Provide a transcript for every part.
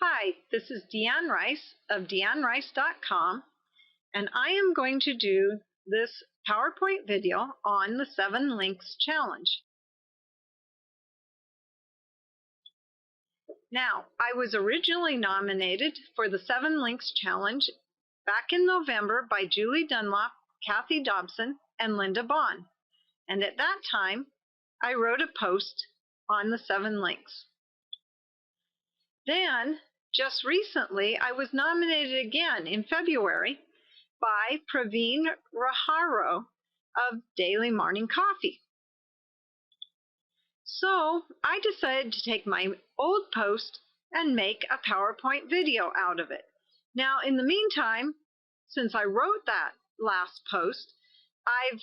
Hi, this is Deanne Rice of deannerice.com, and I am going to do this PowerPoint video on the 7 Links Challenge. Now, I was originally nominated for the 7 Links Challenge back in November by Julie Dunlop, Kathy Dobson, and Linda Bond. And at that time, I wrote a post on the 7 links. Then, just recently, I was nominated again in February by Praveen Raharo of Daily Morning Coffee. So I decided to take my old post and make a PowerPoint video out of it. Now, in the meantime, since I wrote that last post, I've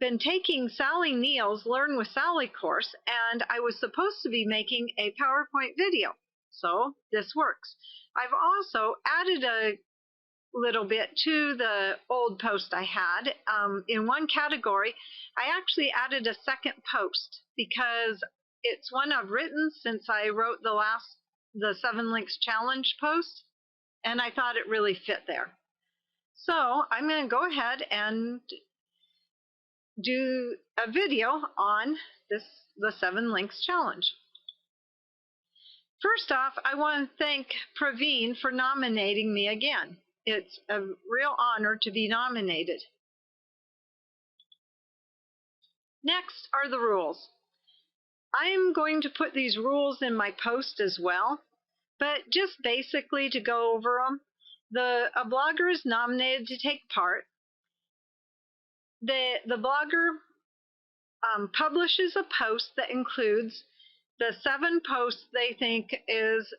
been taking Sally Neal's Learn with Sally course, and I was supposed to be making a PowerPoint video. So this works. I've also added a little bit to the old post I had. In one category, I actually added a second post because it's one I've written since I wrote the 7 Links Challenge post, and I thought it really fit there. So I'm going to go ahead and do a video on the 7 Links Challenge. First off, I want to thank Praveen for nominating me again. It's a real honor to be nominated. Next are the rules. I am going to put these rules in my post as well, but just basically to go over them. A blogger is nominated to take part. The blogger publishes a post that includes the 7 posts they think is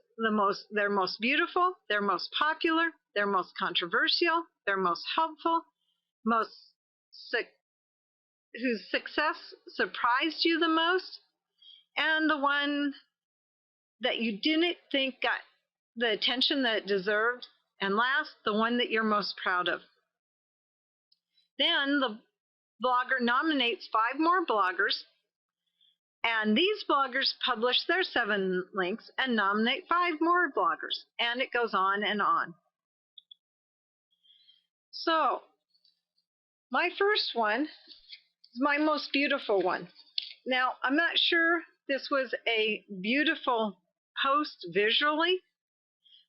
their most beautiful, their most popular, their most controversial, their most helpful, whose success surprised you the most, and the one that you didn't think got the attention that it deserved, and last, the one that you're most proud of. Then the blogger nominates 5 more bloggers, and these bloggers publish their 7 links and nominate 5 more bloggers, and it goes on and on. So, my first one is my most beautiful one. Now, I'm not sure this was a beautiful post visually,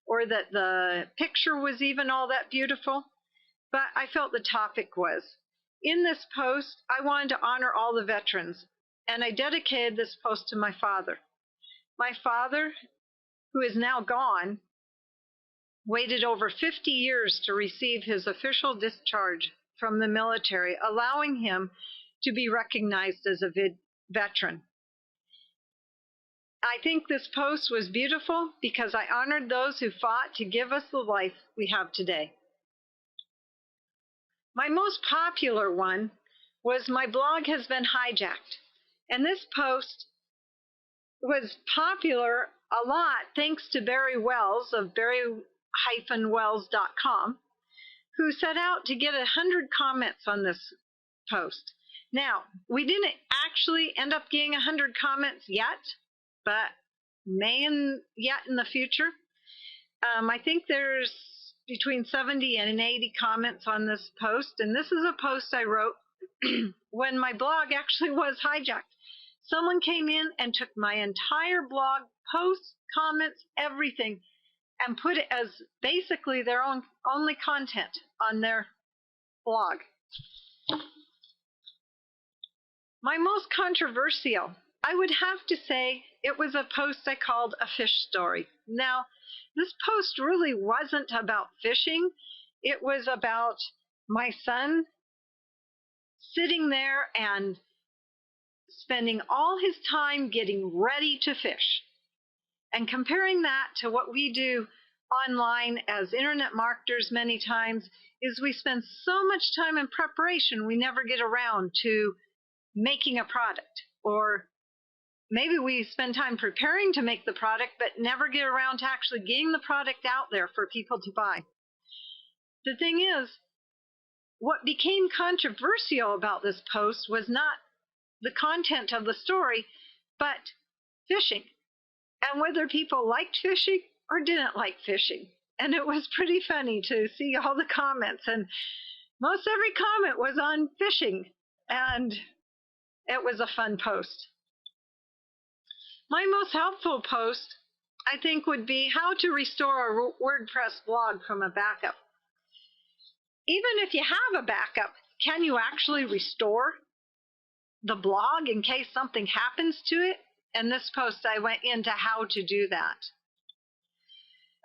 or that the picture was even all that beautiful, but I felt the topic was. In this post, I wanted to honor all the veterans, and I dedicated this post to my father. My father, who is now gone, waited over 50 years to receive his official discharge from the military, allowing him to be recognized as a veteran. I think this post was beautiful because I honored those who fought to give us the life we have today. My most popular one was my blog has been hijacked. And this post was popular a lot thanks to Barry Wells of barry-wells.com, who set out to get 100 comments on this post. Now, we didn't actually end up getting 100 comments yet, but may yet in the future. I think there's between 70 and 80 comments on this post, and this is a post I wrote when my blog actually was hijacked. Someone came in and took my entire blog, posts, comments, everything, and put it as basically their only content on their blog. My most controversial, I would have to say it was a post I called a fish story. Now, this post really wasn't about fishing. It was about my son sitting there and spending all his time getting ready to fish. And comparing that to what we do online as internet marketers many times is we spend so much time in preparation we never get around to making a product. Or maybe we spend time preparing to make the product but never get around to actually getting the product out there for people to buy. The thing is, what became controversial about this post was not the content of the story, but fishing, and whether people liked fishing or didn't like fishing. And it was pretty funny to see all the comments, and most every comment was on fishing, and it was a fun post. My most helpful post, I think, would be how to restore a WordPress blog from a backup. Even if you have a backup, can you actually restore the blog in case something happens to it? In this post, I went into how to do that.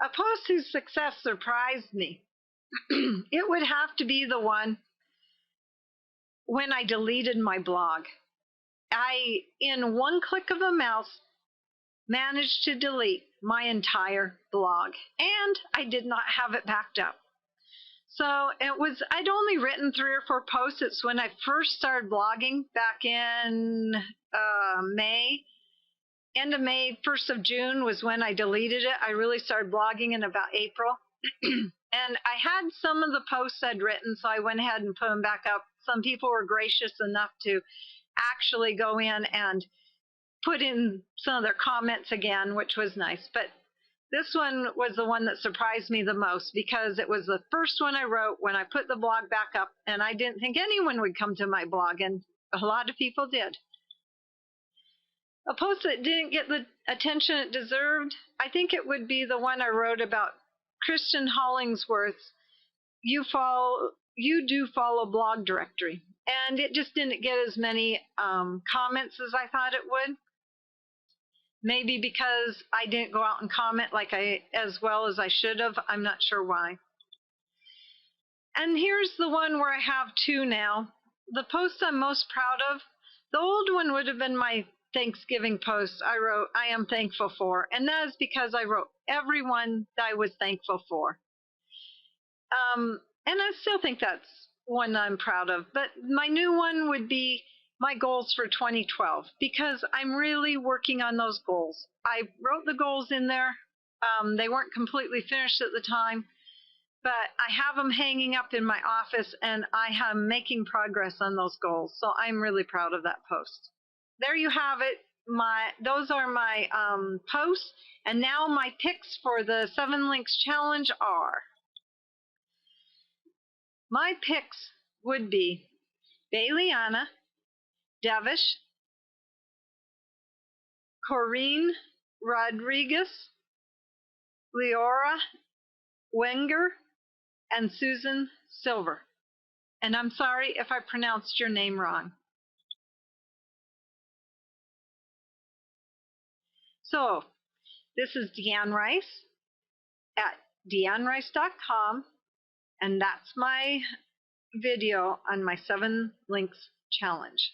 A post whose success surprised me. It would have to be the one when I deleted my blog. I, in one click of a mouse, managed to delete my entire blog, and I did not have it backed up. So I'd only written 3 or 4 posts. It's when I first started blogging back in May. End of May, 1st of June was when I deleted it. I really started blogging in about April. And I had some of the posts I'd written, so I went ahead and put them back up. Some people were gracious enough to actually go in and put in some of their comments again, which was nice. But this one was the one that surprised me the most, because it was the first one I wrote when I put the blog back up, and I didn't think anyone would come to my blog, and a lot of people did. A post that didn't get the attention it deserved, I think it would be the one I wrote about Christian Hollingsworth's You Do Follow blog directory. And it just didn't get as many comments as I thought it would. Maybe because I didn't go out and comment as well as I should have. I'm not sure why. And here's the one where I have 2 now. The post I'm most proud of, the old one would have been my Thanksgiving post. I wrote, I am thankful for. And that is because I wrote everyone that I was thankful for. And I still think that's one I'm proud of. But my new one would be my goals for 2012, because I'm really working on those goals. I wrote the goals in there. They weren't completely finished at the time, but I have them hanging up in my office, and I am making progress on those goals. So I'm really proud of that post. There you have it. Those are my posts. And now my picks for the 7 Links Challenge are, my picks would be Bayliana, Devish, Corinne Rodriguez, Leora Wenger, and Susan Silver. And I'm sorry if I pronounced your name wrong. So, this is Deanne Rice at deannerice.com, and that's my video on my 7 Links Challenge.